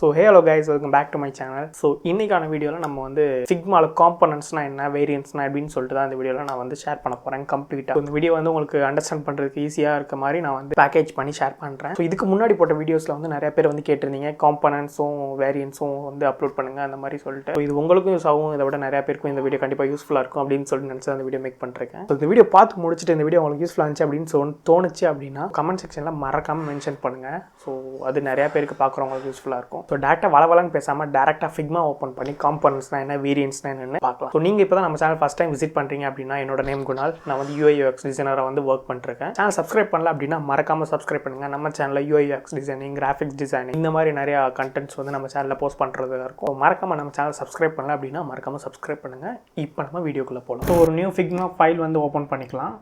So hey hello guys, welcome back to my channel. So இன்னைக்கான வீடியோல நம்ம வந்து Figma காம்போனன்ட்ஸ்னா என்ன, வேரியன்ட்ஸ்னா எப்படின்னு சொல்லிட்டு தான் இந்த வீடியோல நான் வந்து ஷேர் பண்ண போறேன் கம்ப்ளீட்டா. இந்த வீடியோ வந்து உங்களுக்கு அண்டர்ஸ்டாண்ட் பண்றதுக்கு ஈஸியா இருக்க மாதிரி நான் வந்து பேக்கேஜ் பண்ணி ஷேர் பண்றேன். ஸோ இதுக்கு முன்னாடி போட்ட வீடியோஸ்ல வந்து நிறைய பேர் வந்து கேட்டிருந்தீங்க காம்போனன்ட்ஸும் வேரியன்ட்ஸும் வந்து அப்லோட் பண்ணுங்க அந்த மாதிரி சொல்லிட்டு. ஸோ இது உங்களுக்கும் யூஸ் ஆகும், இதை விட நிறைய பேருக்கும் இந்த வீடியோ கண்டிப்பாக யூஸ்ஃபுல்லாக இருக்கும் அப்படின்னு சொல்லிட்டு நினச்சி அந்த வீடியோ மேக் பண்ணிருக்கேன். ஸோ இந்த வீடியோ பார்த்து முடிச்சுட்டு இந்த வீடியோ உங்களுக்கு யூஸ்ஃபுல்லாக இருந்துச்சு அப்படின்னு தோணுச்சு அப்படின்னா கமெண்ட் செக்ஷனில் மறக்காமல் மென்ஷன் பண்ணுங்க. ஸோ அது நிறைய பேருக்கு பார்க்குறவங்களுக்கு யூஸ்ஃபுல்லாக இருக்கும். ஸோ டேரெக்டாக வளவலன்னு பேசாமல் டேரெக்டாக Figma ஓப்பன் பண்ணி காம்போனன்ட்ஸ்னா என்ன, வேரியன்ட்ஸ்னா என்னன்னு பார்க்கலாம். ஸோ நீங்கள் இப்போ தான் நம்ம சேனல் ஃபஸ்ட் டைம் விசிட் பண்ணுறீங்க அப்படின்னா என்னோட நேம் குணால். நான் வந்து UI/UX டிசைனராக வந்து ஒர்க் பண்ணிருக்கேன். சேனல் சப்ஸ்கிரைப் பண்ணல அப்படின்னா மறக்காமல் சப்ஸ்கிரைப் பண்ணுங்கள். நம்ம சேனலில் UI/UX டிசைனிங், கிராஃபிக்ஸ் டிசைனிங் இந்த மாதிரி நிறையா கண்டென்ட்ஸ் வந்து நம்ம சேனலில் போஸ்ட் பண்ணுறது இருக்கும். மறக்காமல் நம்ம சேனல் சப்ஸ்கிரைப் பண்ணல அப்படின்னா மறக்காமல் சப்ஸ்கிரைப் பண்ணுங்கள். இப்போ நம்ம வீடியோக்குள்ளே போகலாம். ஸோ ஒரு நியூ Figma ஃபைல் வந்து ஓப்பன் பண்ணிக்கலாம்.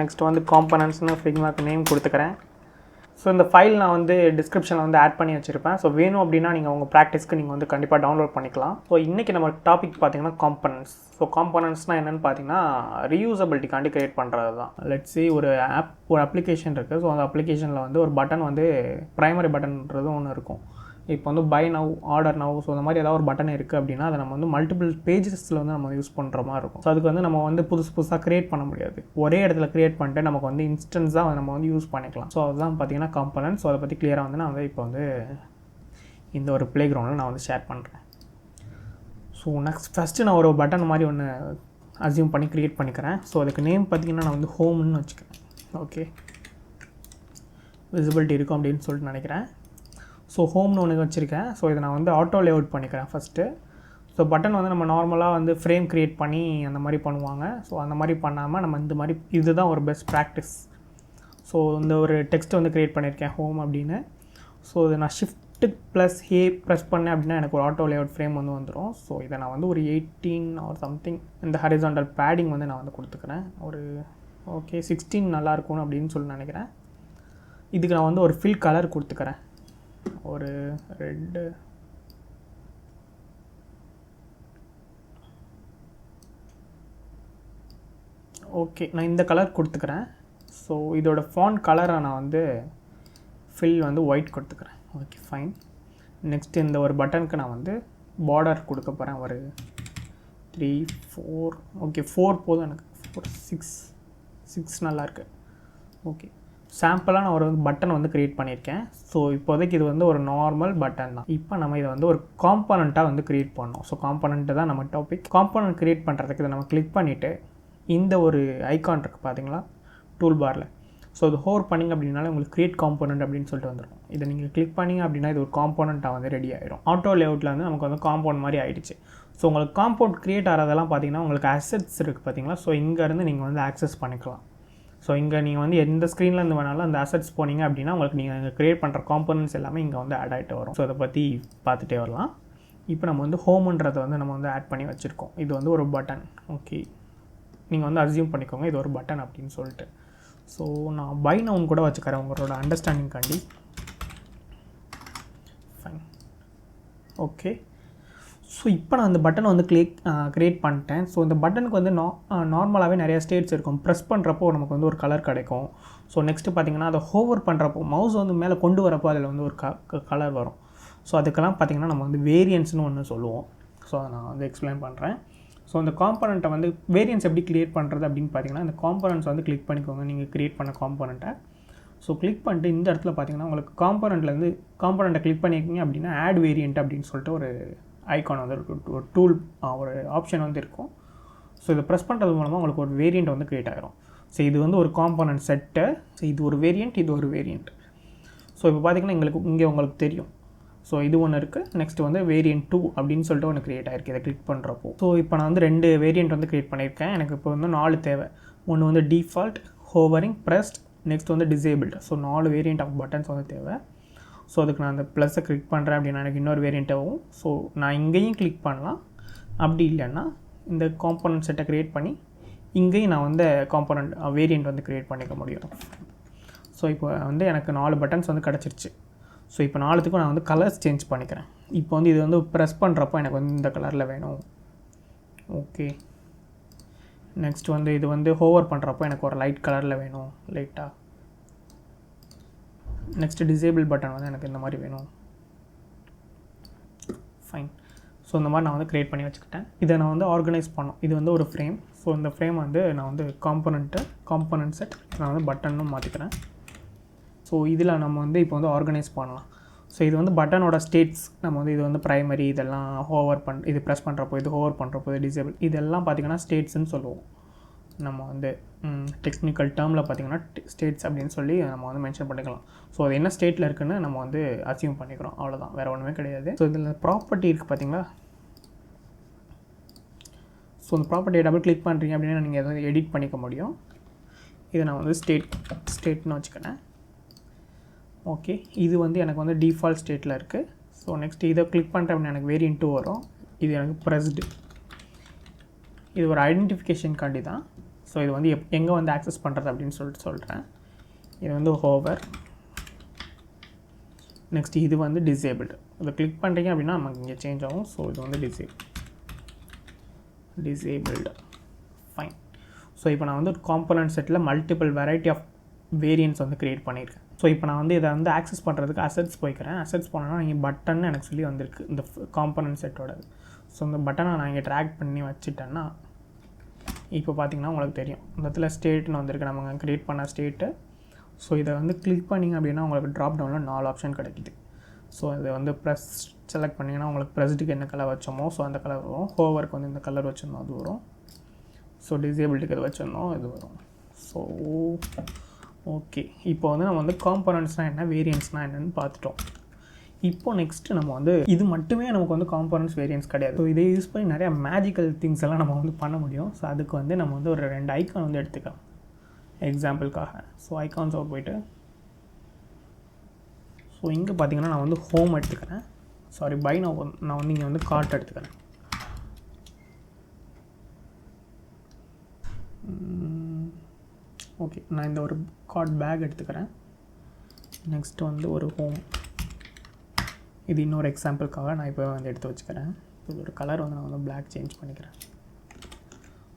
நெக்ஸ்ட் வந்து காம்போனன்ட்ஸ்னு Figmaக்கு நேம் கொடுத்துக்கிறேன். ஸோ இந்த ஃபைல் நான் வந்து டிஸ்கிரிப்ஷனில் வந்து ஆட் பண்ணி வச்சுருப்பேன். ஸோ வேணும் அப்படின்னா நீங்கள் உங்கள் ப்ராக்டிஸ்க்கு நீங்கள் வந்து கண்டிப்பாக டவுன்லோட் பண்ணிக்கலாம். ஸோ இன்றைக்கி நம்ம டாபிக் பார்த்தீங்கன்னா காம்போனன்ட்ஸ். ஸோ காம்போனன்ட்ஸ்னால் என்னென்னு பார்த்தீங்கன்னா ரீயூசபிலிட்டிக்காண்டி க்ரியேட் பண்ணுறது தான். லெட்ஸ் சே ஒரு அப்ளிகேஷன் இருக்குது. ஸோ அந்த அப்ளிகேஷனில் வந்து ஒரு பட்டன் வந்து ப்ரைமரி பட்டன்றது ஒன்று இருக்கும். இப்போ வந்து buy now, order now, so அந்த மாதிரி ஏதாவது ஒரு பட்டன் இருக்குது அப்படின்னா அதை நம்ம வந்து மல்டிபிள் பேஜஸில் வந்து நம்ம யூஸ் பண்ணுற மாதிரி இருக்கும். ஸோ அதுக்கு வந்து நம்ம வந்து புதுசாக க்ரியேட் பண்ண முடியாது. ஒரே இடத்துல க்ரியேட் பண்ணிட்டு நமக்கு வந்து இன்ஸ்டன்ஸாக நம்ம வந்து யூஸ் பண்ணிக்கலாம். ஸோ அதுதான் பார்த்தீங்கன்னா காம்போனன்ட். ஸோ அதை பற்றி கிளியராக வந்து நான் வந்து இப்போ வந்து இந்த ஒரு ப்ளே கிரவுண்டில் நான் வந்து ஷேர் பண்ணுறேன். ஸோ ஃபஸ்ட்டு நான் ஒரு பட்டன் மாதிரி ஒன்று அசியூம் பண்ணி க்ரியேட் பண்ணிக்கிறேன். ஸோ அதுக்கு நேம் பார்த்தீங்கன்னா நான் வந்து ஹோம்னு வச்சுக்கிறேன். ஓகே, விசிபிலிட்டி இருக்கும் அப்படின்னு சொல்லிட்டு நினைக்கிறேன். ஸோ ஹோம்னு ஒன்று வச்சுருக்கேன். ஸோ இதை நான் வந்து ஆட்டோ லேஅவுட் பண்ணிக்கிறேன் ஃபஸ்ட்டு. ஸோ பட்டன் வந்து நம்ம நார்மலாக வந்து ஃப்ரேம் க்ரியேட் பண்ணி அந்த மாதிரி பண்ணுவாங்க. ஸோ அந்த மாதிரி பண்ணாமல் நம்ம இந்த மாதிரி இதுதான் ஒரு பெஸ்ட் ப்ராக்டிஸ். ஸோ இந்த ஒரு டெக்ஸ்ட் வந்து க்ரியேட் பண்ணியிருக்கேன் ஹோம் அப்படின்னு. ஸோ இதை நான் Shift+A ப்ரெஸ் பண்ணேன் அப்படின்னா எனக்கு ஒரு ஆட்டோ லேஅவுட் ஃப்ரேம் வந்து வந்துடும். ஸோ இதை நான் வந்து ஒரு 18 ஆர் சம்திங் இந்த ஹரிசாண்டல் பேடிங் வந்து நான் வந்து கொடுத்துக்கிறேன். ஒரு ஓகே 16 நல்லாயிருக்கும் அப்படின்னு சொல்லி நினைக்கிறேன். இதுக்கு நான் வந்து ஒரு ஃபில் கலர் கொடுத்துக்கிறேன். ஒரு ரெட்டு, ஓகே நான் இந்த கலர் கொடுத்துக்கிறேன். ஸோ இதோட ஃபாண்ட் கலரை நான் வந்து ஃபில் வந்து ஒயிட் கொடுத்துக்கிறேன். Okay fine. நெக்ஸ்ட் இந்த ஒரு பட்டனுக்கு நான் வந்து பார்டர் கொடுக்க போகிறேன். ஒரு 3, 4, ஓகே 4 போதும் எனக்கு. 4, 6 நல்லாயிருக்கு. ஓகே, சாம்பிளாக நான் ஒரு பட்டன் வந்து க்ரியேட் பண்ணியிருக்கேன். ஸோ இப்போதைக்கு இது வந்து ஒரு நார்மல் பட்டன் தான். இப்போ நம்ம இதை வந்து ஒரு காம்போனண்ட்டாக வந்து க்ரியேட் பண்ணோம். ஸோ காம்போனண்ட்டு தான் நம்ம டாபிக். காம்போனண்ட் க்ரியேட் பண்ணுறதுக்கு இதை நம்ம கிளிக் பண்ணிவிட்டு இந்த ஒரு ஐக்கான் இருக்குது பார்த்தீங்களா டூல் பாரில். ஸோ இது ஹோர் பண்ணிங்க அப்படின்னாலே உங்களுக்கு க்ரியேட் காம்போனண்ட் அப்படின்னு சொல்லிட்டு வந்துடும். இதை நீங்கள் கிளிக் பண்ணிங்க அப்படின்னா இது ஒரு காம்போனண்ட்டாக வந்து ரெடி ஆகிடும். ஆட்டோ லேஅவுட்டில் வந்து நமக்கு வந்து காம்பவுண்ட் மாதிரி ஆகிடுச்சு. ஸோ உங்களுக்கு காம்பவுண்ட் க்ரியேட் ஆகிறதெல்லாம் பார்த்தீங்கன்னா உங்களுக்கு அசெட்ஸ் இருக்குது பார்த்தீங்களா. ஸோ இங்கேருந்து நீங்கள் வந்து ஆக்சஸ் பண்ணிக்கலாம். ஸோ இங்கே நீங்கள் வந்து எந்த ஸ்க்ரீன்லேருந்து வேணாலும் அந்த அசெட்ஸ் போனீங்க அப்படின்னா உங்களுக்கு நீங்கள் இங்கே க்ரியேட் பண்ணுற காம்போனன்ட்ஸ் எல்லாமே இங்கே வந்து ஆட் ஆகிட்டு வரும். ஸோ அதை பற்றி பார்த்துட்டே வரலாம். இப்போ நம்ம வந்து ஹோம்ன்றதை வந்து நம்ம வந்து ஆட் பண்ணி வச்சுருக்கோம். இது வந்து ஒரு பட்டன். ஓகே, நீங்கள் வந்து அசியூம் பண்ணிக்கோங்க இது ஒரு பட்டன் அப்படின்னு சொல்லிட்டு. ஸோ நான் பை நவுன் கூட வச்சுக்கிறேன் உங்களோட அண்டர்ஸ்டாண்டிங்காண்டி. Fine, okay. ஸோ இப்போ நான் அந்த பட்டனை வந்து க்ரியேட் பண்ணிட்டேன். ஸோ இந்த பட்டனுக்கு வந்து நார்மலாகவே நிறைய ஸ்டேட்ஸ் இருக்கும். ப்ரெஸ் பண்ணுறப்போ நமக்கு வந்து ஒரு கலர் கிடைக்கும். ஸோ நெக்ஸ்ட்டு பார்த்திங்கன்னா அதை ஹோவர் பண்ணுறப்போ மவுஸ் வந்து மேலே கொண்டு வரப்போ அதில் வந்து ஒரு கலர் வரும். ஸோ அதுக்கெல்லாம் பார்த்திங்கன்னா நம்ம வந்து வேரியன்ட்ஸ்னு ஒன்று சொல்லுவோம். ஸோ அதை நான் வந்து எக்ஸ்பிளைன் பண்ணுறேன். ஸோ அந்த காம்போனண்ட்டை வந்து வேரியன்ட்ஸ் எப்படி க்ரியேட் பண்ணுறது அப்படின்னு பார்த்திங்கன்னா இந்த காம்போனண்ட்ஸ் வந்து கிளிக் பண்ணிக்கோங்க நீங்கள் க்ரியேட் பண்ண காம்போனண்ட்டை. ஸோ கிளிக் பண்ணிட்டு இந்த இடத்துல பார்த்திங்கன்னா உங்களுக்கு காம்போனண்ட்லேருந்து காம்போனண்ட்டை கிளிக் பண்ணியிருக்கீங்க அப்படின்னா ஆட் வேரியன்ட் அப்படின்னு சொல்லிட்டு ஒரு ஐக்கான் வந்து ஒரு டூல் ஒரு ஆப்ஷன் வந்து இருக்கும். ஸோ இதை ப்ரெஸ் பண்ணுறது மூலமாக உங்களுக்கு ஒரு வேரியண்ட் வந்து க்ரியேட் ஆகிரும். ஸோ இது வந்து ஒரு காம்போனன்ட் செட்டு. ஸோ இது ஒரு வேரியண்ட், இது ஒரு வேரியண்ட். ஸோ இப்போ பார்த்திங்கன்னா இங்கே உங்களுக்கு தெரியும். ஸோ இது ஒன்று இருக்குது. நெக்ஸ்ட் வந்து வேரியண்ட் 2 அப்படின்னு சொல்லிட்டு ஒன்று க்ரியேட் ஆகிருக்கு இதை கிளிக் பண்ணுறப்போ. ஸோ இப்போ நான் வந்து 2 வேரியண்ட் வந்து க்ரியேட் பண்ணியிருக்கேன். எனக்கு இப்போ வந்து 4 தேவை. ஒன்று வந்து டிஃபால்ட், ஹோவரிங், ப்ரெஸ்ட், நெக்ஸ்ட் வந்து disabled. So 4 variant of buttons வந்து தேவை. ஸோ அதுக்கு நான் அந்த ப்ளஸ்ஸை கிளிக் பண்ணுறேன் அப்படின்னா எனக்கு இன்னொரு வேரியண்ட் ஆகும். ஸோ நான் இங்கேயும் கிளிக் பண்ணலாம். அப்படி இல்லைன்னா இந்த காம்போனன்ட் செட்டை க்ரியேட் பண்ணி இங்கேயும் நான் வந்து காம்போனன்ட் வேரியண்ட் வந்து க்ரியேட் பண்ணிக்க முடியும். ஸோ இப்போ வந்து எனக்கு 4 பட்டன்ஸ் வந்து கிடச்சிருச்சு. ஸோ இப்போ 4த்துக்கும் நான் வந்து கலர்ஸ் சேஞ்ச் பண்ணிக்கிறேன். இப்போ வந்து இது வந்து ப்ரெஸ் பண்ணுறப்போ எனக்கு வந்து இந்த கலரில் வேணும். ஓகே, நெக்ஸ்ட் வந்து இது வந்து ஹோவர் பண்ணுறப்போ எனக்கு ஒரு லைட் கலரில் வேணும், லைட்டாக. நெக்ஸ்ட்டு டிசேபிள் பட்டன் வந்து எனக்கு இந்த மாதிரி வேணும். ஃபைன். ஸோ இந்த மாதிரி நான் வந்து க்ரியேட் பண்ணி வச்சுக்கிட்டேன். இதை நான் வந்து ஆர்கனைஸ் பண்ணோம். இது வந்து ஒரு ஃப்ரேம். ஸோ இந்த ஃப்ரேம் வந்து நான் வந்து காம்பனன்ட் செட் நான் வந்து பட்டனும் மாற்றிக்கிறேன். ஸோ இதில் நம்ம வந்து இப்போ வந்து ஆர்கனைஸ் பண்ணலாம். ஸோ இது வந்து பட்டனோட ஸ்டேட்ஸ். நம்ம வந்து இது வந்து ப்ரைமரி, இதெல்லாம் இது ப்ரெஸ் பண்ணுறப்போ, இது ஹோவர் பண்ணுறப்போ, இது டிசேபிள், இதெல்லாம் பார்த்திங்கன்னா ஸ்டேட்ஸ்ன்னு சொல்லுவோம். நம்ம வந்து டெக்னிக்கல் டேர்மில் பார்த்திங்கன்னா ஸ்டேட்ஸ் அப்படின்னு சொல்லி நம்ம வந்து மென்ஷன் பண்ணிக்கலாம். ஸோ அது என்ன ஸ்டேட்டில் இருக்குதுன்னு நம்ம வந்து அசியூம் பண்ணிக்கிறோம். அவ்வளோதான், வேறு ஒன்றுமே கிடையாது. ஸோ இதில் ப்ராப்பர்ட்டி இருக்குது பார்த்திங்களா. ஸோ அந்த ப்ராப்பர்ட்டியை டபுள் கிளிக் பண்ணுறீங்க அப்படின்னா நீங்கள் எதாவது எடிட் பண்ணிக்க முடியும். இதை நான் வந்து ஸ்டேட்னு வச்சுக்கிறேன். ஓகே, இது வந்து எனக்கு வந்து டிஃபால்ட் ஸ்டேட்டில் இருக்குது. ஸோ நெக்ஸ்ட் இதை கிளிக் பண்ணுறேன் அப்படின்னா எனக்கு வேரியன்ட் 2 வரும். இது எனக்கு ப்ரெஸ்டு. இது ஒரு ஐடென்டிஃபிகேஷனுக்காண்டி தான். ஸோ இது வந்து எங்கே வந்து ஆக்சஸ் பண்ணுறது அப்படின்னு சொல்கிறேன். இது வந்து ஹோவர். நெக்ஸ்ட் இது வந்து டிசேபிள்டு. இதை கிளிக் பண்ணுறீங்க அப்படின்னா நமக்கு இங்கே சேஞ்ச் ஆகும். ஸோ இது வந்து டிசேபிள்டு. ஃபைன். ஸோ இப்போ நான் வந்து காம்பனன்ட் செட்டில் மல்டிபிள் வெரைட்டி ஆஃப் வேரியன்ட்ஸ் வந்து க்ரியேட் பண்ணியிருக்கேன். ஸோ இப்போ நான் வந்து இதை வந்து ஆக்சஸ் பண்ணுறதுக்கு அசெட்ஸ் போய்க்கிறேன். அசெட்ஸ் போனோன்னா இங்கே பட்டன் எனக்கு சொல்லி வந்திருக்கு இந்த காம்பனன்ட் செட்டோட. ஸோ இந்த பட்டனை நான் இங்கே ட்ராக் பண்ணி வச்சுட்டேன்னா இப்போ பார்த்திங்கன்னா உங்களுக்கு தெரியும் இந்த இடத்துல ஸ்டேட்னு வந்திருக்கு, நம்ம க்ரியேட் பண்ண ஸ்டேட்டு. ஸோ இதை வந்து கிளிக் பண்ணிங்க அப்படின்னா உங்களுக்கு ட்ராப் டவுனில் 4 ஆப்ஷன் கிடைக்குது. ஸோ இதை வந்து ப்ரெஸ் செலக்ட் பண்ணிங்கன்னா உங்களுக்கு ப்ரெஸ்டுக்கு என்ன கலர் வச்சோமோ ஸோ அந்த கலர் வரும். ஹோவருக்கு வந்து இந்த கலர் வச்சுருந்தோம் அது வரும். ஸோ டிசேபிள்டுக்கு இது வச்சுருந்தோம் இது வரும். ஸோ ஓகே, இப்போ வந்து நம்ம வந்து காம்பனன்ட்ஸ்னால் என்ன, வேரியன்ட்ஸ்னால் என்னென்னு பார்த்துட்டோம். இப்போ நெக்ஸ்ட்டு நம்ம வந்து இது மட்டுமே நமக்கு வந்து காம்பனன்ட்ஸ் வேரியன்ட்ஸ் கிடையாது. ஸோ இதை யூஸ் பண்ணி நிறையா மேஜிக்கல் திங்ஸ் எல்லாம் நம்ம வந்து பண்ண முடியும். ஸோ அதுக்கு வந்து நம்ம வந்து ஒரு 2 ஐக்கான் வந்து எடுத்துக்கலாம் எக்ஸாம்பிளுக்காக. ஸோ ஐக்கான்ஸ் அவுட் போய்ட்டு ஸோ இங்கே பார்த்தீங்கன்னா நான் வந்து ஹோம் எடுத்துக்கிறேன். சாரி நான் வந்து இங்கே வந்து கார்ட் எடுத்துக்கிறேன். ஓகே, நான் இந்த ஒரு கார்ட் பேக் எடுத்துக்கிறேன். நெக்ஸ்ட்டு வந்து ஒரு ஹோம். இது இன்னொரு எக்ஸாம்பிளுக்காக நான் இப்போ வந்து எடுத்து வச்சுக்கிறேன். இதோட கலர் வந்து நான் வந்து பிளாக் சேஞ்ச் பண்ணிக்கிறேன்.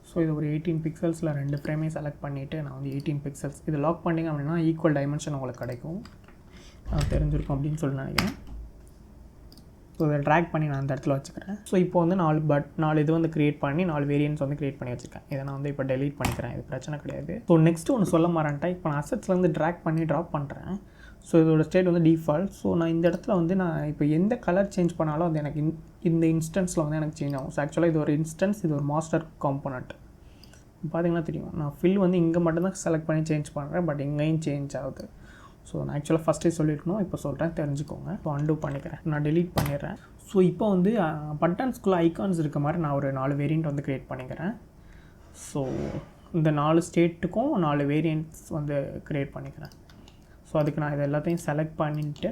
ஸோ இது ஒரு 18 பிக்சல்ஸில் 2 ஃப்ரேமே செலக்ட் பண்ணிவிட்டு நான் வந்து 18 பிக்சல்ஸ் இது லாக் பண்ணிங்க அப்படின்னா ஈக்குவல் டைமென்ஷன் உங்களுக்கு கிடைக்கும். தெரிஞ்சிருக்கும் அப்படின்னு சொல்லி நினைக்கிறேன். ஸோ இதை ட்ராக் பண்ணி நான் அந்த இடத்துல வச்சுக்கிறேன். ஸோ இப்போ வந்து 4 இது வந்து க்ரியேட் பண்ணி 4 வேரியன்ட்ஸ் வந்து க்ரியேட் பண்ணி வச்சுருக்கேன். இதை நான் வந்து இப்போ டெலீட் பண்ணிக்கிறேன், இது பிரச்சனை கிடையாது. ஸோ நெக்ஸ்ட்டு ஒன்று சொல்ல மாறேன்ட்டேன். இப்போ நான் அசெட்ஸ்லேருந்து ட்ராக் பண்ணி ட்ராப் பண்ணுறேன். ஸோ இதோட ஸ்டேட் வந்து டிஃபால்ட். ஸோ நான் இந்த இடத்துல வந்து நான் இப்போ எந்த கலர் சேஞ்ச் பண்ணாலும் அது எனக்கு இந்த இன்ஸ்டன்ஸில் வந்து எனக்கு சேஞ்ச் ஆகும். ஸோ ஆக்சுவலாக இது ஒரு இன்ஸ்டன்ஸ், இது ஒரு மாஸ்டர் காம்பனண்ட். பார்த்தீங்கன்னா தெரியும், நான் ஃபில் வந்து இங்கே மட்டும்தான் செலக்ட் பண்ணி சேஞ்ச் பண்ணுறேன், பட் இங்கேயும் சேஞ்ச் ஆகுது. ஸோ நான் ஆக்சுவலாக ஃபஸ்ட்டே சொல்லியிருக்கணும், இப்போ சொல்கிறேன் தெரிஞ்சுக்கோங்க. ஸோ அன்டூ பண்ணிக்கிறேன், நான் டெலீட் பண்ணிடுறேன். ஸோ இப்போ வந்து பட்டன்ஸ்குள்ளே ஐக்கான்ஸ் இருக்க மாதிரி நான் ஒரு 4 வேரியண்ட் வந்து க்ரியேட் பண்ணிக்கிறேன். ஸோ இந்த 4 ஸ்டேட்டுக்கும் 4 வேரியண்ட்ஸ் வந்து க்ரியேட் பண்ணிக்கிறேன். ஸோ அதுக்கு நான் இது எல்லாத்தையும் செலக்ட் பண்ணிவிட்டு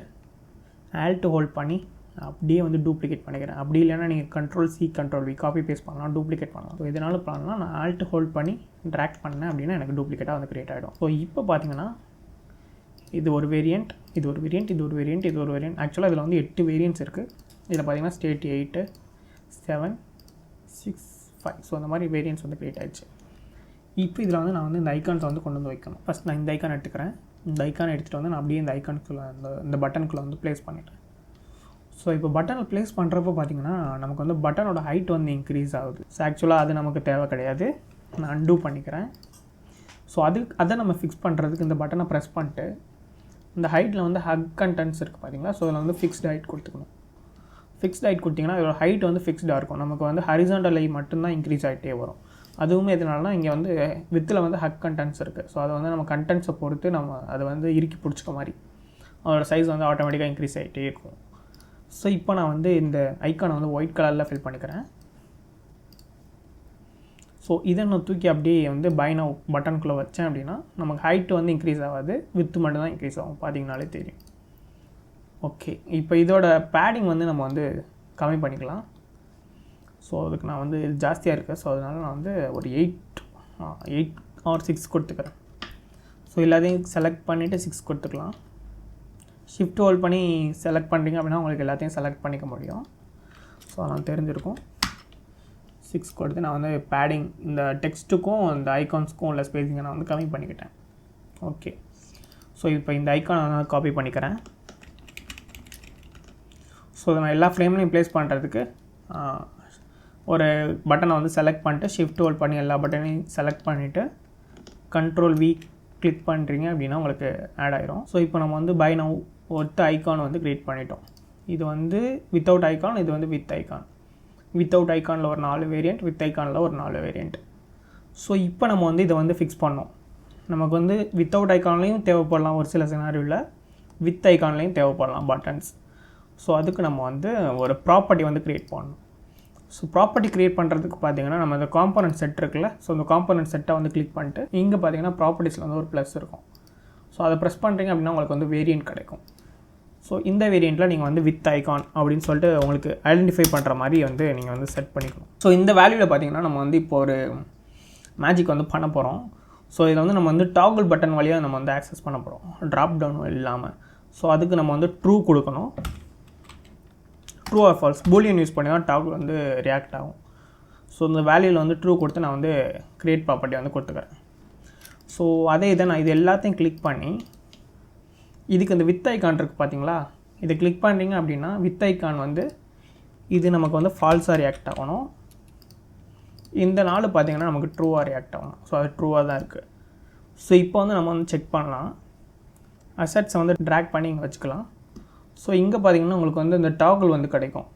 ஆல்ட் ஹோல்ட் பண்ணி அப்படியே வந்து டூப்ளிகேட் பண்ணிக்கிறேன். அப்படி இல்லைன்னா நீங்கள் Ctrl+C Ctrl+V காப்பி பேஸ்ட் பண்ணலாம், டூப்ளிகேட் பண்ணலாம். ஸோ இதனால பண்ணலாம், நான் ஆல்ட் ஹோல்ட் பண்ணி ட்ராக் பண்ணேன் அப்படின்னா எனக்கு டூப்ளிகேட்டாக வந்து க்ரியேட் ஆகிடும். ஸோ இப்போ பார்த்தீங்கன்னா இது ஒரு வேரியண்ட், இது ஒரு வேரியண்ட், இது ஒரு வேரியண்ட், இது ஒரு வேரியண்ட். ஆக்சுவலாக இதில் வந்து 8 வேரியண்ட்ஸ் இருக்குது. இதில் பார்த்தீங்கன்னா ஸ்டேட் 8, 7, 6, 5. ஸோ அந்த மாதிரி வேரியண்ட்ஸ் வந்து க்ரியேட் ஆகிடுச்சு. இப்போ இதில் வந்து நான் வந்து இந்த ஐக்கான்ஸை வந்து கொண்டு வந்து வைக்கணும். ஃபஸ்ட் நான் இந்த ஐக்கான் எடுத்துக்கிறேன். இந்த ஐக்கானை எடுத்துகிட்டு வந்து நான் அப்படியே இந்த ஐக்கானுக்குள்ளே இந்த பட்டனுக்குள்ளே வந்து ப்ளேஸ் பண்ணிட்டேன். ஸோ இப்போ பட்டனை ப்ளேஸ் பண்ணுறப்போ பார்த்தீங்கன்னா நமக்கு வந்து பட்டனோட ஹைட் வந்து இன்க்ரீஸ் ஆகுது. ஸோ ஆக்சுவலாக அது நமக்கு தேவை கிடையாது, நான் அன்டூ பண்ணிக்கிறேன். ஸோ அதை நம்ம ஃபிக்ஸ் பண்ணுறதுக்கு இந்த பட்டனை ப்ரெஸ் பண்ணிட்டு இந்த ஹைட்டில் வந்து ஹக் கண்டென்ட்ஸ் இருக்குது பார்த்தீங்களா. ஸோ அதில் வந்து ஃபிக்ஸ்டு ஹைட் கொடுத்துக்கணும். ஃபிக்ஸ்டு ஹைட் கொடுத்திங்கன்னா இதோட ஹைட் வந்து ஃபிக்ஸ்டாக இருக்கும். நமக்கு வந்து ஹரிசாண்டல் லைன் மட்டும்தான் இன்க்ரீஸ் ஆகிட்டே வரும். அதுவுமே எதனாலனா இங்கே வந்து வித்தில் வந்து ஹக் கண்டென்ட்ஸ் இருக்குது. ஸோ அதை வந்து நம்ம கண்டென்ட்ஸை பொறுத்து நம்ம அதை வந்து இறுக்கி பிடிச்சிக்க மாதிரி அதோட சைஸ் வந்து ஆட்டோமேட்டிக்காக இன்க்ரீஸ் ஆகிட்டே இருக்கும். ஸோ இப்போ நான் வந்து இந்த ஐக்கானை வந்து ஒயிட் கலரில் ஃபில் பண்ணிக்கிறேன். ஸோ இதை நான் தூக்கி அப்படியே வந்து பை நவ் பட்டனுக்குள்ளே வச்சேன் அப்படின்னா நமக்கு ஹைட்டு வந்து இன்க்ரீஸ் ஆகாது, வித்து மட்டும் தான் இன்க்ரீஸ் ஆகும். பார்த்தீங்கனாலே தெரியும். ஓகே, இப்போ இதோட பேடிங் வந்து நம்ம வந்து கம்மி பண்ணிக்கலாம். ஸோ அதுக்கு நான் வந்து ஜாஸ்தியாக இருக்குது. ஸோ அதனால் நான் வந்து ஒரு 8 ஆர் 6 கொடுத்துக்கிறேன். ஸோ எல்லாத்தையும் செலக்ட் பண்ணிவிட்டு 6 கொடுத்துக்கலாம். ஷிஃப்ட் ஹோல்ட் பண்ணி செலக்ட் பண்ணுறீங்க அப்படின்னா உங்களுக்கு எல்லாத்தையும் செலக்ட் பண்ணிக்க முடியும். ஸோ நான் தெரிஞ்சிருக்கும். 6 கொடுத்து நான் வந்து பேடிங் இந்த டெக்ஸ்ட்டுக்கும் இந்த ஐக்கான்ஸுக்கும் உள்ள ஸ்பேஸிங்கை நான் வந்து கம்மி பண்ணிக்கிட்டேன். ஓகே, ஸோ இப்போ இந்த ஐக்கானை நான் காப்பி பண்ணிக்கிறேன். ஸோ நான் எல்லா ஃப்ரேம்லையும் ப்ளேஸ் பண்ணுறதுக்கு ஒரு பட்டனை வந்து செலக்ட் பண்ணிட்டு ஷிஃப்ட் ஹோல்ட் பண்ணி எல்லா பட்டனையும் செலக்ட் பண்ணிவிட்டு கண்ட்ரோல் V கிளிக் பண்ணுறீங்க அப்படின்னா உங்களுக்கு ஆட் ஆயிரும். ஸோ இப்போ நம்ம வந்து பை நவ் ஒருத்த ஐக்கான் வந்து க்ரியேட் பண்ணிட்டோம். இது வந்து வித்தவுட் ஐக்கான், இது வந்து வித் ஐக்கான். வித்தவுட் ஐக்கானில் ஒரு 4 வேரியண்ட், வித் ஐக்கானில் ஒரு 4 வேரியண்ட். ஸோ இப்போ நம்ம வந்து இதை வந்து ஃபிக்ஸ் பண்ணோம். நமக்கு வந்து வித்தவுட் ஐக்கான்லேயும் தேவைப்படலாம் ஒரு சில சினாரியோவில், வித் ஐக்கான்லேயும் தேவைப்படலாம் பட்டன்ஸ். ஸோ அதுக்கு நம்ம வந்து ஒரு ப்ராப்பர்ட்டி வந்து க்ரியேட் பண்ணணும். ஸோ ப்ராப்பர்ட்டி க்ரியேட் பண்ணுறதுக்கு பார்த்தீங்கன்னா நம்ம அந்த காம்பனன்ட் செட் இருக்குல்ல, ஸோ அந்த காம்பனன்ட் செட்டை வந்து கிளிக் பண்ணிட்டு இங்கே பார்த்தீங்கன்னா ப்ராப்பர்ட்டிஸில் வந்து ஒரு ப்ளஸ் இருக்கும். ஸோ அதை ப்ரெஸ் பண்ணுறீங்க அப்படின்னா உங்களுக்கு வந்து வேரியண்ட் கிடைக்கும். ஸோ இந்த வேரியண்ட்டில் நீங்கள் வந்து வித் ஐக்கான் அப்படின்னு சொல்லிட்டு உங்களுக்கு ஐடென்டிஃபை பண்ணுற மாதிரி வந்து நீங்கள் வந்து செட் பண்ணிக்கணும். ஸோ இந்த வேல்யூவில் பார்த்தீங்கன்னா நம்ம வந்து இப்போ ஒரு மேஜிக் வந்து பண்ண போகிறோம். ஸோ இதில் வந்து நம்ம வந்து டாகுல் பட்டன் வழியாக நம்ம வந்து ஆக்சஸ் பண்ண போகிறோம், ட்ராப் டவுன் இல்லாமல். ஸோ அதுக்கு நம்ம வந்து ட்ரூ கொடுக்கணும். True or false Boolean use பண்ணி தான் டாகுல் வந்து ரியாக்ட் ஆகும். ஸோ இந்த வேல்யூவில் வந்து ட்ரூ கொடுத்து நான் வந்து க்ரியேட் ப்ராப்பர்ட்டி வந்து கொடுத்துக்கிறேன். ஸோ அதே இதை நான் இது எல்லாத்தையும் கிளிக் பண்ணி இதுக்கு இந்த வித் ஐக்கான் இருக்குது பார்த்தீங்களா, இதை கிளிக் பண்ணுறீங்க அப்படின்னா வித் ஐக்கான் வந்து இது நமக்கு வந்து ஃபால்ஸாக ரியாக்ட் ஆகணும். இந்த 4 பார்த்தீங்கன்னா நமக்கு ட்ரூவாக ரியாக்ட் ஆகணும். ஸோ அது ட்ரூவாக தான் இருக்குது. ஸோ இப்போ வந்து நம்ம வந்து செக் பண்ணலாம். அசெட்ஸை வந்து ட்ராக் பண்ணி இங்கே வச்சுக்கலாம். ஸோ இங்கே பார்த்தீங்கன்னா உங்களுக்கு வந்து இந்த டாகுல் வந்து கிடைக்கும்.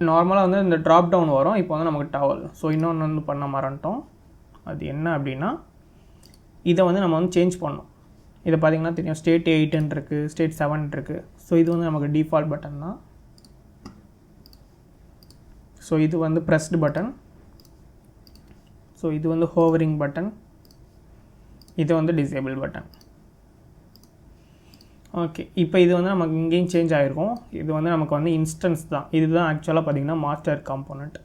நார்மலாக வந்து இந்த ட்ராப் டவுன் வரும், இப்போ வந்து நமக்கு டாகுல். ஸோ இன்னொன்று வந்து பண்ண மறந்துட்டோம். அது என்ன அப்படின்னா இதை வந்து நம்ம வந்து சேஞ்ச் பண்ணோம். இதை பார்த்தீங்கன்னா தெரியும், ஸ்டேட் 8 இருக்குது, ஸ்டேட் 7 இருக்குது. ஸோ இது வந்து நமக்கு டிஃபால்ட் பட்டன் தான். ஸோ இது வந்து ப்ரெஸ்டு பட்டன். ஸோ இது வந்து ஹோவரிங் பட்டன். இது வந்து டிசேபிள் பட்டன். ஓகே, இப்போ இது வந்து நமக்கு இங்கேயும் சேஞ்ச் ஆகிருக்கும். இது வந்து நமக்கு வந்து இன்ஸ்டன்ஸ் தான். இதுதான் ஆக்சுவலாக பார்த்திங்கன்னா மாஸ்டர் காம்போனண்ட்.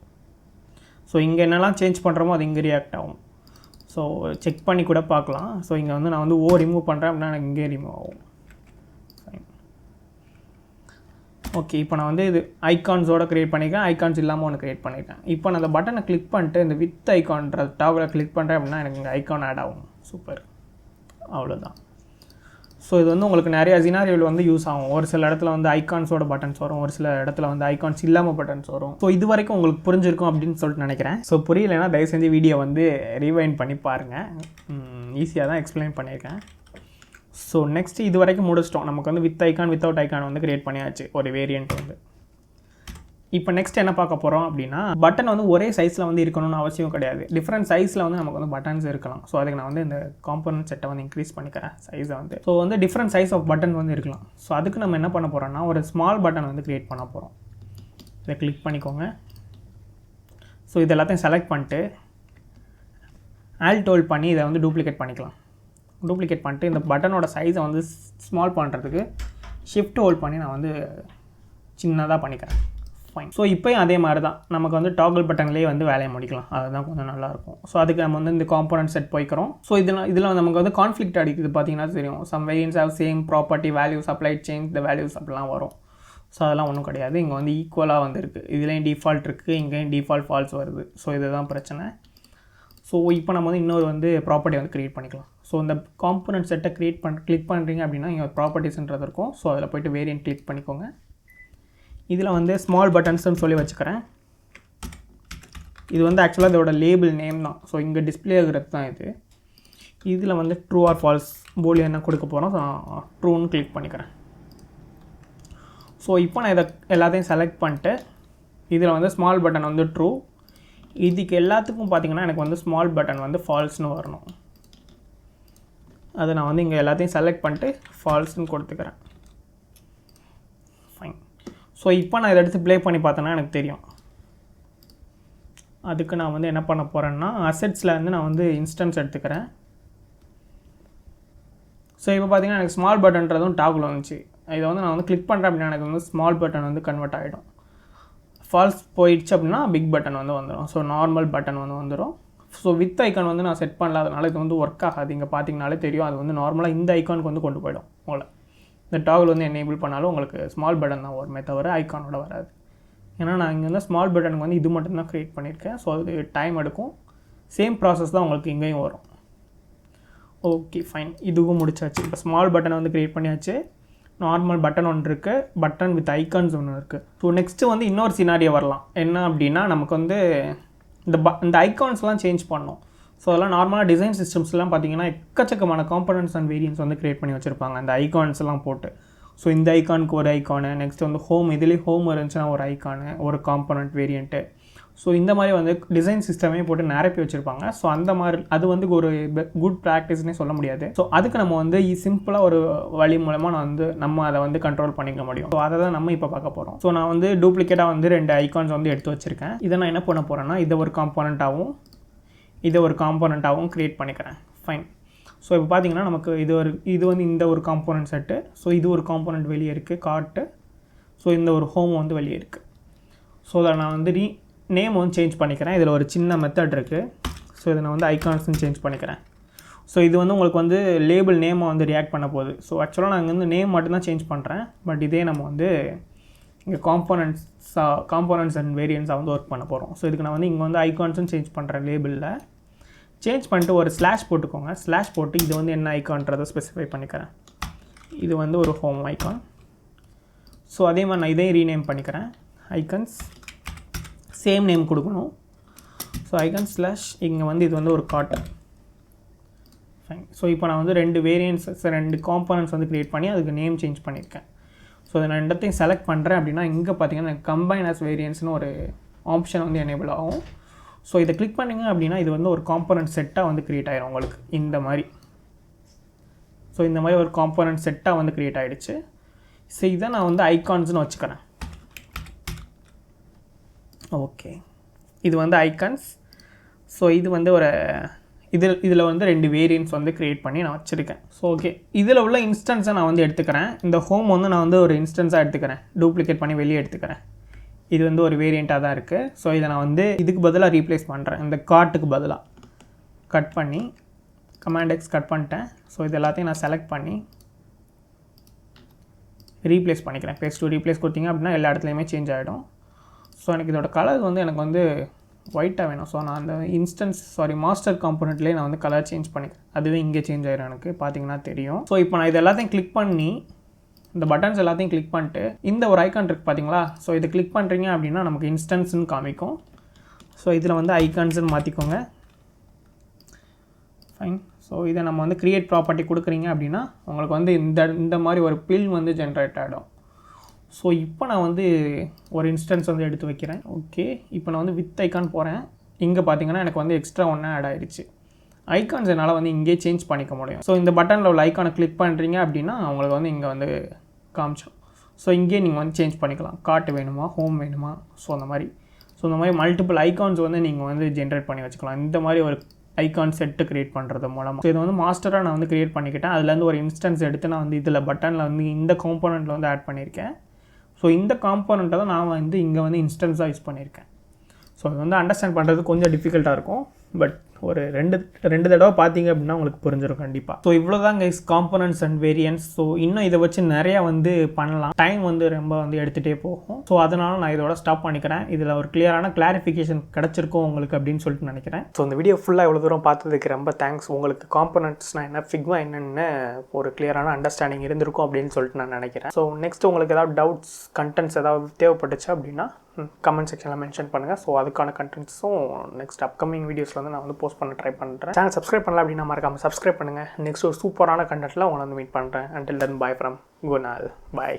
ஸோ இங்கே என்னெல்லாம் சேஞ்ச் பண்ணுறோமோ அது இங்கே ரியாக்ட் ஆகும். ஸோ செக் பண்ணி கூட பார்க்கலாம். ஸோ இங்கே வந்து நான் வந்து ரிமூவ் பண்ணுறேன் அப்படின்னா எனக்கு இங்கே ரிமூவ் ஆகும். ஓகே, இப்போ நான் வந்து இது ஐக்கான்ஸோட க்ரியேட் பண்ணியிருக்கேன், ஐக்கான்ஸ் இல்லாமல் ஒன்று க்ரியேட் பண்ணியிருக்கேன். இப்போ நான் அந்த பட்டனை கிளிக் பண்ணிட்டு இந்த வித் ஐக்கான்ற டாகில் கிளிக் பண்ணுறேன் அப்படின்னா எனக்கு இங்கே ஐக்கான் ஆட் ஆகும். சூப்பர், அவ்வளோதான். ஸோ இது வந்து உங்களுக்கு நிறைய சினாரியோவில் வந்து யூஸ் ஆகும். ஒரு சில இடத்துல வந்து ஐக்கான்ஸோட பட்டன்ஸ் வரும், ஒரு சில இடத்துல வந்து ஐக்கான்ஸ் இல்லாமல் பட்டன்ஸ் வரும். ஸோ இது வரைக்கும் உங்களுக்கு புரிஞ்சிருக்கும் அப்படின்னு சொல்லிட்டு நினைக்கிறேன். ஸோ புரியலைன்னா தயவு செஞ்சு வீடியோ வந்து ரீவைண்ட் பண்ணி பாருங்கள். ஈஸியாக தான் எக்ஸ்பிளைன் பண்ணியிருக்கேன். ஸோ நெக்ஸ்ட் இது வரைக்கும் முடிச்சிட்டோம். நமக்கு வந்து வித் ஐக்கான் வித்தவுட் ஐக்கான் வந்து க்ரியேட் பண்ணியாச்சு ஒரு வேரியண்ட் வந்து. இப்போ நெக்ஸ்ட் என்ன பார்க்க போகிறோம் அப்படின்னா, பட்டன் வந்து ஒரே சைஸில் வந்து இருக்கணும்னு அவசியம் கிடையாது. டிஃப்ரெண்ட் சைஸில் வந்து நமக்கு வந்து பட்டன்ஸ் இருக்கலாம். ஸோ அதுக்கு நான் வந்து இந்த காம்பனன்ட் செட்டை வந்து இன்க்ரீஸ் பண்ணிக்கிறேன் சைஸை வந்து. ஸோ வந்து டிஃப்ரெண்ட் சைஸ் ஆஃப் பட்டன் வந்து இருக்கலாம். ஸோ அதுக்கு நம்ம என்ன பண்ண போகிறோம்னா ஒரு ஸ்மால் பட்டன் வந்து க்ரியேட் பண்ண போகிறோம். இதை கிளிக் பண்ணிக்கோங்க. ஸோ இது எல்லாத்தையும் செலக்ட் பண்ணிட்டு ஆல்ட் ஹோல்ட் பண்ணி இதை வந்து டூப்ளிகேட் பண்ணிக்கலாம். டூப்ளிகேட் பண்ணிட்டு இந்த பட்டனோட சைஸை வந்து ஸ்மால் பண்ணுறதுக்கு ஷிஃப்ட் ஹோல்ட் பண்ணி நான் வந்து சின்னதாக பண்ணிக்கிறேன். ஃபைன். ஸோ இப்போயும் அதே மாதிரி தான் நமக்கு வந்து டாகிள் பட்டன்லேயே வந்து வேலையை முடிக்கலாம். அதுதான் கொஞ்சம் நல்லாயிருக்கும். ஸோ அதுக்கு நம்ம வந்து இந்த காம்பனன்ட் செட் போய்க்கிறோம். ஸோ இதில் நமக்கு வந்து கான்ஃப்ளிக்ட் அடிக்குது பார்த்தீங்கன்னா தெரியும். Some variants have same property values applied change the values அப்படிலாம் வரும். ஸோ அதெல்லாம் ஒன்றும் கிடையாது. இங்கே வந்து ஈக்குவலாக வந்து இருக்குது. இதுலேயும் டிஃபால்ட் இருக்குது, இங்கேயும் டிஃபால்ட் ஃபால்ஸ் வருது. ஸோ இதுதான் பிரச்சனை. ஸோ இப்போ நம்ம வந்து இன்னொரு வந்து ப்ராப்பர்ட்டி வந்து க்ரியேட் பண்ணிக்கலாம். ஸோ இந்த காம்பனன்ட் செட்டை கிளிக் பண்ணுறீங்க அப்படின்னா இங்கே ப்ராப்பர்ட்டிஸ்ன்றது இருக்கும். ஸோ அதில் போய்ட்டு வேரியன்ட் கிளிக் பண்ணிக்கோங்க. இதில் வந்து ஸ்மால் பட்டன்ஸ்னு சொல்லி வச்சுக்கிறேன். இது வந்து ஆக்சுவலாக இதோட லேபிள் நேம் தான். ஸோ இங்கே டிஸ்பிளே ஆகிறது தான் இது. இதில் வந்து ட்ரூ ஆர் ஃபால்ஸ் பூலியன் என்ன கொடுக்க போகிறோம். ஸோ நான் ட்ரூன்னு கிளிக் பண்ணிக்கிறேன். ஸோ இப்போ நான் இதை எல்லாத்தையும் செலக்ட் பண்ணிட்டு இதில் வந்து ஸ்மால் பட்டன் வந்து ட்ரூ, இதுக்கு எல்லாத்துக்கும் பார்த்திங்கன்னா எனக்கு வந்து ஸ்மால் பட்டன் வந்து ஃபால்ஸ்னு வரணும். அதை நான் வந்து இங்கே எல்லாத்தையும் செலக்ட் பண்ணிட்டு ஃபால்ஸ்னு கொடுத்துக்கிறேன். ஃபைன். ஸோ இப்போ நான் இதை எடுத்து ப்ளே பண்ணி பார்த்தேன்னா எனக்கு தெரியும். அதுக்கு நான் வந்து என்ன பண்ண போகிறேன்னா அசெட்ஸில் வந்து நான் வந்து இன்ஸ்டன்ஸ் எடுத்துக்கிறேன். ஸோ இப்போ பார்த்தீங்கன்னா எனக்கு ஸ்மால் பட்டன்றதும் டாகுல் வந்துச்சு. இதை வந்து நான் வந்து கிளிக் பண்ணுறேன் அப்படின்னா எனக்கு வந்து ஸ்மால் பட்டன் வந்து கன்வெர்ட் ஆகிடும். ஃபால்ஸ் போயிடுச்சு அப்படின்னா பிக் பட்டன் வந்து வந்துடும். ஸோ நார்மல் பட்டன் வந்து வந்துடும். ஸோ வித் ஐக்கான் வந்து நான் செட் பண்ணலாதனால இது வந்து ஒர்க் ஆகாது. இங்கே பார்த்தீங்கனாலே தெரியும் அது வந்து நார்மலாக இந்த ஐக்கானுக்கு வந்து கொண்டு போயிடும். உங்களை இந்த டாகுல் வந்து எனேபிள் பண்ணாலும் உங்களுக்கு ஸ்மால் பட்டன் தான் வருமே தவிர ஐக்கானோட வராது. ஏன்னா நான் இங்கே வந்து ஸ்மால் பட்டனுக்கு வந்து இது மட்டும் தான் க்ரியேட் பண்ணியிருக்கேன். ஸோ அது டைம் எடுக்கும். சேம் ப்ராசஸ் தான் உங்களுக்கு இங்கேயும் வரும். Okay fine. இதுவும் முடிச்சாச்சு. இப்போ ஸ்மால் பட்டனை வந்து க்ரியேட் பண்ணியாச்சு. நார்மல் பட்டன் ஒன்று இருக்குது, பட்டன் வித் ஐக்கான்ஸ் ஒன்று இருக்குது. ஸோ நெக்ஸ்ட்டு வந்து இன்னொரு சினாரியோ வரலாம். என்ன அப்படின்னா நமக்கு வந்து இந்த ஐக்கான்ஸ்லாம் சேஞ்ச் பண்ணோம். ஸோ அதெல்லாம் நார்மலாக டிசைன் சிஸ்டம்ஸ்லாம் பார்த்தீங்கன்னா எக்கச்சக்கமான காம்பனன்ட்ஸ் அண்ட் வேரியன்ஸ் வந்து க்ரியேட் பண்ணி வச்சுருப்பாங்க அந்த ஐக்கான்ஸ்லாம் போட்டு. ஸோ இந்த ஐக்கானுக்கு ஒரு ஐக்கானு, நெக்ஸ்ட் வந்து ஹோம், இதுலேயே ஹோம் இருந்துச்சுன்னா ஒரு ஐக்கானு, ஒரு காம்பனண்ட் வேரியண்ட்டு. ஸோ இந்த மாதிரி வந்து டிசைன் சிஸ்டமே போட்டு நிரப்பி வச்சுருப்பாங்க. ஸோ அந்த மாதிரி அது வந்து ஒரு குட் ப்ராக்டிஸ்னே சொல்ல முடியாது. ஸோ அதுக்கு நம்ம வந்து சிம்பிளாக ஒரு வழி மூலமாக நம்ம அதை வந்து கண்ட்ரோல் பண்ணிக்க முடியும். ஸோ அதை தான் நம்ம இப்போ பார்க்க போகிறோம். ஸோ நான் வந்து டூப்ளிகேட்டாக வந்து 2 ஐக்கான்ஸ் வந்து எடுத்து வச்சுருக்கேன். இதை நான் என்ன பண்ண போகிறேன்னா இதை ஒரு காம்பனண்ட்டாகவும் க்ரியேட் பண்ணிக்கிறேன். ஃபைன். ஸோ இப்போ பார்த்தீங்கன்னா நமக்கு இது வந்து இந்த ஒரு காம்பனண்ட் செட்டு. ஸோ இது ஒரு காம்பனண்ட் வெளியே இருக்குது, கார்ட்டு. ஸோ இந்த ஒரு ஹோம் வந்து வெளியே இருக்குது. ஸோ அதை நான் வந்து நேம் வந்து சேஞ்ச் பண்ணிக்கிறேன். இதில் ஒரு சின்ன மெத்தட் இருக்குது. ஸோ இதை நான் வந்து ஐக்கான்ஸ்னு சேஞ்ச் பண்ணிக்கிறேன். ஸோ இது வந்து உங்களுக்கு வந்து லேபிள் நேமை வந்து ரியாக்ட் பண்ண போகுது. ஸோ ஆக்சுவலாக நான் வந்து நேம் மட்டும்தான் சேஞ்ச் பண்ணுறேன். பட் இதே நம்ம வந்து இங்கே காம்பனண்ட்ஸ் அண்ட் வேரியன்ஸாக வந்து ஒர்க் பண்ண போகிறோம். ஸோ இதுக்கு நான் வந்து இங்கே வந்து ஐக்கான்ஸ்னு சேஞ்ச் பண்ணுறேன். லேபிளில் சேஞ்ச் பண்ணிட்டு ஒரு ஸ்லாஷ் போட்டுக்கோங்க. ஸ்லாஷ் போட்டு இது வந்து என்ன ஐக்கான்றதை ஸ்பெசிஃபை பண்ணிக்கிறேன். இது வந்து ஒரு ஹோம் ஐக்கான். ஸோ அதே மாதிரி நான் இதையும் ரீநேம் பண்ணிக்கிறேன். ஐக்கன்ஸ் சேம் நேம் கொடுக்கணும். ஸோ ஐக்கன் ஸ்லாஷ் இங்கே வந்து இது வந்து ஒரு கார்ட். ஃபைன். ஸோ இப்போ நான் வந்து 2 வேரியன்ட்ஸ் 2 காம்பனன்ட்ஸ் வந்து க்ரியேட் பண்ணி அதுக்கு நேம் சேஞ்ச் பண்ணியிருக்கேன். ஸோ அதை நான் ரெண்டத்தையும் செலக்ட் பண்ணுறேன் அப்படின்னா இங்கே பார்த்தீங்கன்னா கம்பைன் ஆஸ் வேரியன்ட்ஸ்னு ஒரு ஆப்ஷன் வந்து எனேபிள் ஆகும். ஸோ இதை கிளிக் பண்ணிங்க அப்படின்னா இது வந்து ஒரு காம்பனண்ட் செட்டாக வந்து க்ரியேட் ஆகிடும் உங்களுக்கு இந்த மாதிரி. ஸோ இந்த மாதிரி ஒரு காம்பனண்ட் செட்டாக வந்து க்ரியேட் ஆகிடுச்சு. ஸோ இதை நான் வந்து ஐக்கான்ஸ்னு வச்சுக்கிறேன். ஓகே, இது வந்து ஐக்கான்ஸ். ஸோ இது வந்து ஒரு இதில் வந்து 2 வேரியன்ட்ஸ் வந்து க்ரியேட் பண்ணி நான் வச்சுருக்கேன். ஸோ ஓகே, இதில் உள்ள இன்ஸ்டன்ஸை நான் வந்து எடுத்துக்கிறேன். இந்த ஹோம் வந்து நான் வந்து ஒரு இன்ஸ்டன்ஸாக எடுத்துக்கிறேன், டூப்ளிகேட் பண்ணி வெளியே எடுத்துக்கிறேன். இது வந்து ஒரு வேரியண்ட்டாக தான் இருக்குது. ஸோ இதை நான் வந்து இதுக்கு பதிலாக ரீப்ளேஸ் பண்ணுறேன். இந்த கார்ட்டுக்கு பதிலாக கட் பண்ணி கமாண்ட் எக்ஸ் கட் பண்ணிட்டேன். ஸோ இது எல்லாத்தையும் நான் செலக்ட் பண்ணி ரீப்ளேஸ் பண்ணிக்கிறேன். பேஸ்ட் டு ரீப்ளேஸ் கொடுத்தீங்க அப்படின்னா எல்லா இடத்துலையுமே சேஞ்ச் ஆகிடும். ஸோ எனக்கு இதோட கலர் வந்து எனக்கு வந்து ஒயிட்டாக வேணும். ஸோ நான் அந்த மாஸ்டர் காம்பனண்ட்லேயே நான் வந்து கலர் சேஞ்ச் பண்ணிக்கிறேன். அதுவே இங்கே சேஞ்ச் ஆகிடும் எனக்கு பார்த்தீங்கன்னா தெரியும். ஸோ இப்போ நான் இது எல்லாத்தையும் கிளிக் பண்ணி இந்த பட்டன்ஸ் எல்லாத்தையும் கிளிக் பண்ணிட்டு இந்த ஒரு ஐக்கான் இருக்குது பார்த்தீங்களா. ஸோ இதை கிளிக் பண்ணுறீங்க அப்படின்னா நமக்கு இன்ஸ்டன்ஸ்னு காமிக்கும். ஸோ இதில் வந்து ஐக்கான்ஸ்னு மாற்றிக்கோங்க. ஃபைன். ஸோ இதை நம்ம வந்து க்ரியேட் ப்ராப்பர்ட்டி கொடுக்குறீங்க அப்படின்னா உங்களுக்கு வந்து இந்த மாதிரி ஒரு பில் வந்து ஜென்ரேட் ஆகிடும். ஸோ இப்போ நான் வந்து ஒரு இன்ஸ்டன்ஸ் வந்து எடுத்து வைக்கிறேன். ஓகே, இப்போ நான் வந்து வித் ஐக்கான் போகிறேன். இங்கே பார்த்தீங்கன்னா எனக்கு வந்து எக்ஸ்ட்ரா ஒன்று ஆட் ஆகிடுச்சு. ஐக்கான்ஸ் என்னால் வந்து இங்கே சேஞ்ச் பண்ணிக்க முடியும். ஸோ இந்த பட்டனில் உள்ள ஐக்கானை கிளிக் பண்ணுறீங்க அப்படின்னா உங்களுக்கு வந்து இங்கே வந்து காமிச்சோம். ஸோ இங்கே நீங்கள் வந்து சேஞ்ச் பண்ணிக்கலாம். கார்ட் வேணுமா, ஹோம் வேணுமா, ஸோ அந்த மாதிரி மல்டிபிள் ஐக்கான்ஸ் வந்து நீங்கள் வந்து ஜென்ரேட் பண்ணி வச்சுக்கலாம். இந்த மாதிரி ஒரு ஐக்கான் செட்டு க்ரியேட் பண்ணுறது மூலமாக. ஸோ இது வந்து மாஸ்டராக நான் வந்து க்ரியேட் பண்ணிக்கிட்டேன். அதுலேருந்து ஒரு இன்ஸ்டன்ஸ் எடுத்து நான் வந்து இதில் பட்டனில் வந்து இந்த காம்பனண்ட்டில் வந்து ஆட் பண்ணியிருக்கேன். ஸோ இந்த காம்பனண்ட்டை தான் நான் வந்து இங்கே வந்து இன்ஸ்டன்ஸாக யூஸ் பண்ணியிருக்கேன். ஸோ அது வந்து அண்டர்ஸ்டாண்ட் பண்ணுறது கொஞ்சம் டிஃபிகல்ட்டாக இருக்கும். பட் ஒரு ரெண்டு தடவை பார்த்தீங்க அப்படின்னா உங்களுக்கு புரிஞ்சிடும் கண்டிப்பாக. ஸோ இவ்வளோ தான் guys components and variants. So இன்னும் இதை வச்சு நிறையா வந்து பண்ணலாம். டைம் வந்து ரொம்ப வந்து எடுத்துகிட்டே போகும். ஸோ அதனால் நான் இதோட ஸ்டாப் பண்ணிக்கிறேன். இதில் ஒரு கிளியரான கிளாரிஃபிகேஷன் கிடச்சிருக்கும் உங்களுக்கு அப்படின்னு சொல்லிட்டு நினைக்கிறேன். ஸோ இந்த வீடியோ ஃபுல்லாக இவ்வளோ தூரம் பார்த்ததுக்கு ரொம்ப தேங்க்ஸ். உங்களுக்கு காம்பனன்ட்ஸ்னால் என்ன, ஃபிக்மா என்னென்னு ஒரு கிளியரான அண்டர்ஸ்டாண்டிங் இருந்திருக்கும் அப்படின்னு சொல்லிட்டு நான் நினைக்கிறேன். ஸோ நெக்ஸ்ட் உங்களுக்கு ஏதாவது டவுட்ஸ், கண்டென்ட்ஸ் ஏதாவது தேவைப்பட்டுச்சு அப்படின்னா கமெண்ட் செக்ஷனில் மென்ஷன் பண்ணுங்கள். ஸோ அதுக்கான கண்டென்ட்ஸும் நெக்ஸ்ட் அப்கமிங் வீடியோஸில் வந்து நான் வந்து போஸ்ட் பண்ண ட்ரை பண்ணுறேன். சேனல் சப்ஸ்கிரைப் பண்ணல அப்படின்னா மறக்காமல் சப்ஸ்கிரைப் பண்ணுங்கள். நெக்ஸ்ட் ஒரு சூப்பரான கண்டென்ட்டில் உங்களை வந்து மீட் பண்ணுறேன். Until then bye from Kunal. By.